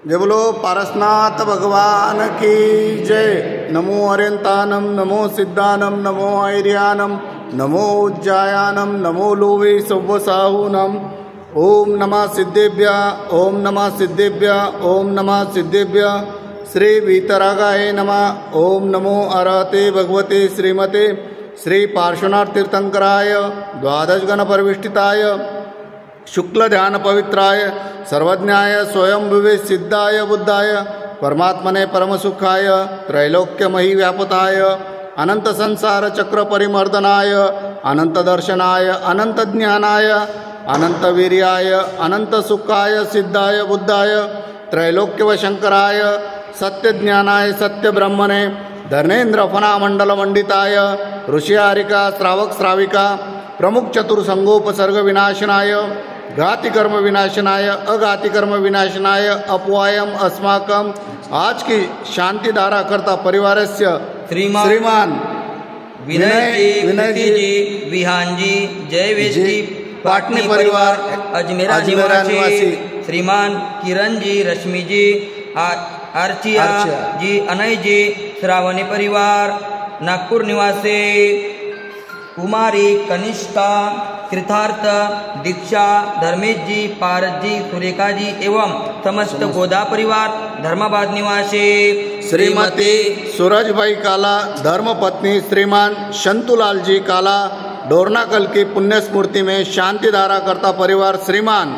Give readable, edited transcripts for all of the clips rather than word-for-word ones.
जय बोलो पारसनाथ भगवान की जय। नमो अरियंतानम, नमो सिद्धानम, नमो ऐर्यानम, नमो उज्जायानम, नमो लोवे सव्वसाहूनम। ओम नमः सिद्धेभ्य, ओम नमः सिद्धेभ्य, ओम नमः सिद्धेभ्य। श्री वीतरागाय नमः। ओम नमो अरहते भगवते श्रीमते श्री पार्श्वनाथ तीर्थंकराय द्वादश गण परिविष्टिताय शुक्ल ध्यान पवित्राय सर्वज्ञाय स्वयंभुवे सिद्धाय बुद्धाय परमात्मने परमसुखाय त्रैलोक्यमही व्यापताय अनंत संसार चक्र परिमर्दनाय अनंत दर्शनाय अनंत ज्ञानाय अनंत वीर्याय अनंत सुखाय सिद्धाय बुद्धाय त्रैलोक्य शंकराय सत्य ज्ञानाय सत्य ब्रह्मणे धर्मेंद्र फना मंडल मंडिताय ऋषि हारिका श्रावक श्राविका प्रमुख चतुर्संगोपसर्ग विनाशनाय घाति कर्म विनाशनाय अघाति कर्म विनाशनाय अपवायम अस्माकम आज की शांति धारा करता परिवारस्य श्रीमान विनय जी विहान जी जयवेश जी पाटनी परिवार अजमेरा निवासी श्रीमान किरण जी रश्मि जी अर्चिया जी अनय जी श्रावणी परिवार नागपुर निवासी कुमारी कनिष्ठा कृतार्थ दीक्षा धर्मेश जी पारस जी सुरेखा जी एवं समस्त गोदा परिवार धर्माबाद निवासी श्रीमती सूरजभाई काला धर्मपत्नी श्रीमान शंतुलाल जी काला डोरनाकल की पुण्य स्मृति में शांति धारा करता परिवार श्रीमान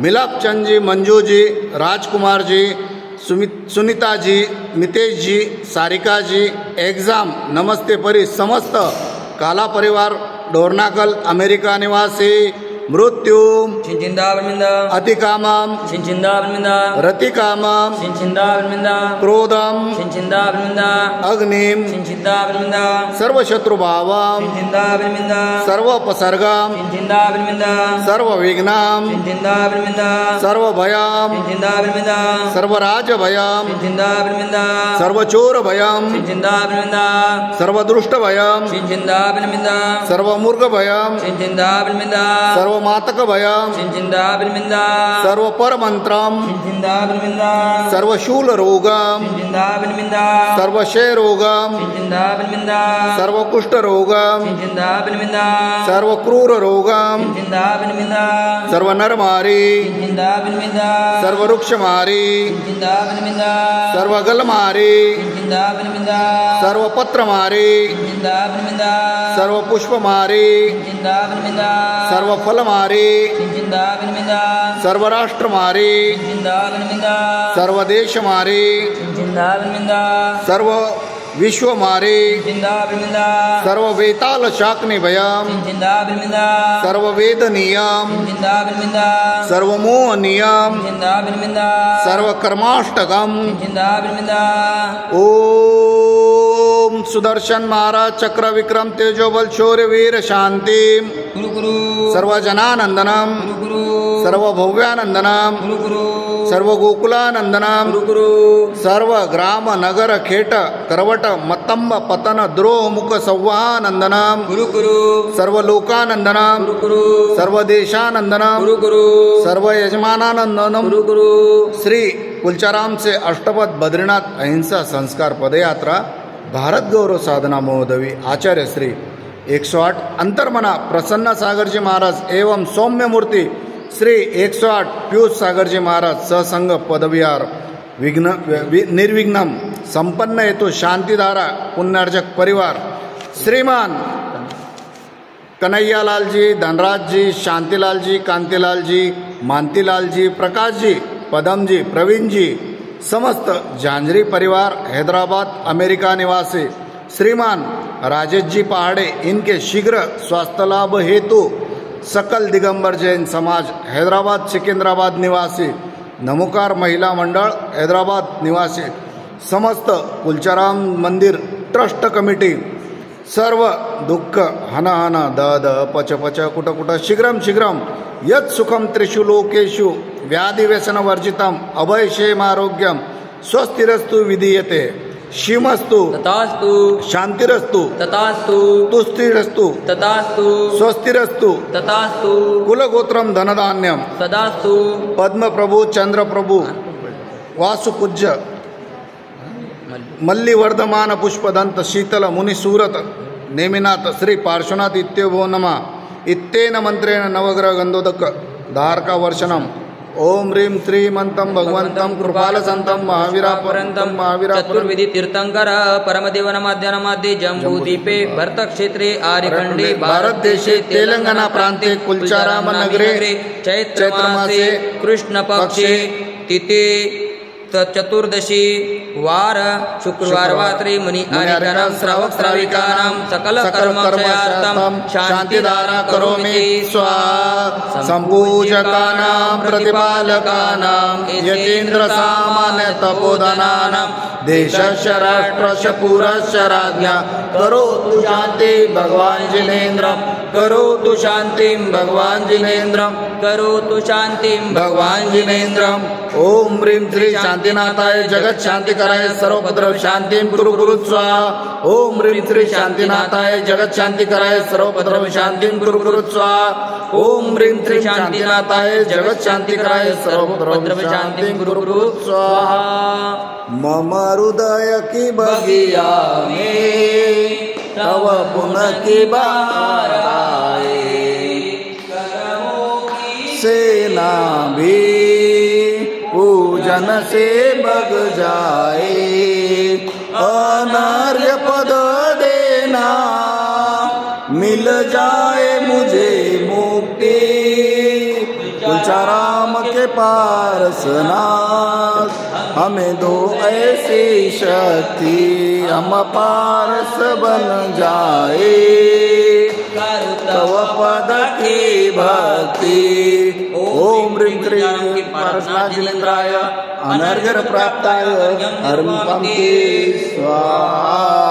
मिलाप चंद जी मंजू जी राजकुमार जी सुनीता जी मितेश जी सारिका जी एग्जाम नमस्ते परी समस्त काला परिवार डोरनाकल अमेरिका निवासी मृत्यू अतिकामम रतिकामम क्रोधम अग्निम सर्व शत्रुभावम सर्वोपसर्गम सर्वविघ्नम सर्वभयम सर्वराजभयम सर्वचोरभयम सर्वदुष्टभयम सर्वमूर्खभयम सर्वमातक भयम सर्व परमंत्रम सर्वशूल रोगम सर्वक्षय रोगम सर्वकुष्ठ रोगम सर्वक्रूर रोगम सर्वनरमारी सर्ववृक्षमारी सर्वगलमारी सर्वपत्रमारी सर्वपुष्पमारी सर्वफलमारी सर्वराष्ट्रमारी सर्वदेशमारी सर्व विश्वमारी सर्ववेताल शाकनी भयम सर्ववेदनीयम सर्वमोहनीयम सर्वकर्माष्टकम। ओम सुदर्शन महाराज चक्र विक्रम तेजोबल शौर्य वीर शांति सर्वजनानंदनम सर्वभव्यानंदनम सर्व गोकुलानंदनम सर्व ग्राम नगर खेट करवट मतंब पतन द्रोह मुख संवाहानंदनम सर्व लोकानंदनम सर्व देशानंदनम सर्व यजमानानंदनम। श्री कुलचाराम से अष्टपद बद्रीनाथ अहिंसा संस्कार पदयात्रा भारत गौरव साधना महोदवी आचार्य श्री 108 अंतर्मना प्रसन्न सागर जी महाराज एवं सौम्य मूर्ति श्री 108 पीयूष सागर जी महाराज ससंग पदविहार निर्विघ्नम संपन्न हेतु शांतिधारा पुण्यार्जक परिवार श्रीमान कन्हैयालाल जी धनराज जी शांतिलाल जी कांतिलाल जी मानतीलाल जी प्रकाश जी पदम जी प्रवीण जी समस्त झांझरी परिवार हैदराबाद अमेरिका निवासी श्रीमान राजेश जी पहाड़े इनके शीघ्र स्वास्थ्य लाभ हेतु सकल दिगंबर जैन समाज हैदराबाद सिकंदराबाद निवासी नमोकार महिला मंडल हैदराबाद निवासी समस्त कुलचाराम मंदिर ट्रस्ट कमिटी सर्व दुःख हन हन द द पच पच कुट कुट शीघ्रम शीघ्रम यत् सुखम त्रिषु लोकेषु व्याधि व्यसन वर्जितम अभय क्षेम आरोग्यम स्वस्तिरस्तु विधीयते शिमस्तु तथास्तु शांतिरस्तु तथास्तु तुष्टिरस्तु तथास्तु स्वस्तिरस्तु तथास्तु कुलगोत्रम धनधान्यम तथास्तु पद्म प्रभु चंद्र प्रभु वासुपूज्य मल्लिवर्धमान पुष्पदंत शीतल मुनिसूरत नेमिनाथ श्री पार्श्वनाथ इत्योभो नमः इत्तेन मंत्रेण नवग्रह गंधोदक धारका वर्षणम ओम ह्रीं श्रीमंतं भगवंतं कृपालसंतं महावीरापरंतं चतुर्विधि तीर्थंकर परमदेवनमाद्यानामाद्ये जम्बूद्वीपे भरतक्षेत्रे आर्यखंडे भारत देशे तेलंगाना प्रांते कुलचाराम नगरे चैत्रमासे कृष्णपक्षे तिथे चतुर्दशी वार शुक्रवार रात्री मुनि आर्यकानां श्रावक श्राविकानां सकल कर्मक्षयार्थं शांतिदारा करोमि स्वाहा संपूजकानां प्रतिपालकानां यतीन्द्र सामान्य तपोधनानां देशस्य राष्ट्रस्य पुरस्य राज्ञा करोतु शांति भगवान जिनेन्द्रं करोतु शांतिं भगवान जिनेन्द्रं करोतु शांतिं भगवान जिनेन्द्रं ओम ह्रीं श्री शांतिनाथाय जगत शांति कराय सर्वपद्रव शांतिं कुरु कुरु स्वाहा ओम ह्रीं श्री शांतिनाथाय जगत शांति कराय सर्वपद्रव शांतिं कुरु कुरु स्वाहा ओम ह्रीं श्री शांतिनाथाय जगत शांति कराय सर्वपद्रव शांतिं कुरु कुरु स्वाहा मम हृदय की बगिया में तव पुन की बहार आए सेना भी पूजन से बग जाए अनार्य पद देना मिल जाए मुझे मुक्ति तुलचाराम के पारसनाथ हमें दो ऐसी शक्ति हम पारस बन जाए तव पद की भक्ति ओम ह्रीं क्रीं पारसनाथ जिनेन्द्राय अनर्घ्य प्राप्ताय अर्पणं स्वाहा।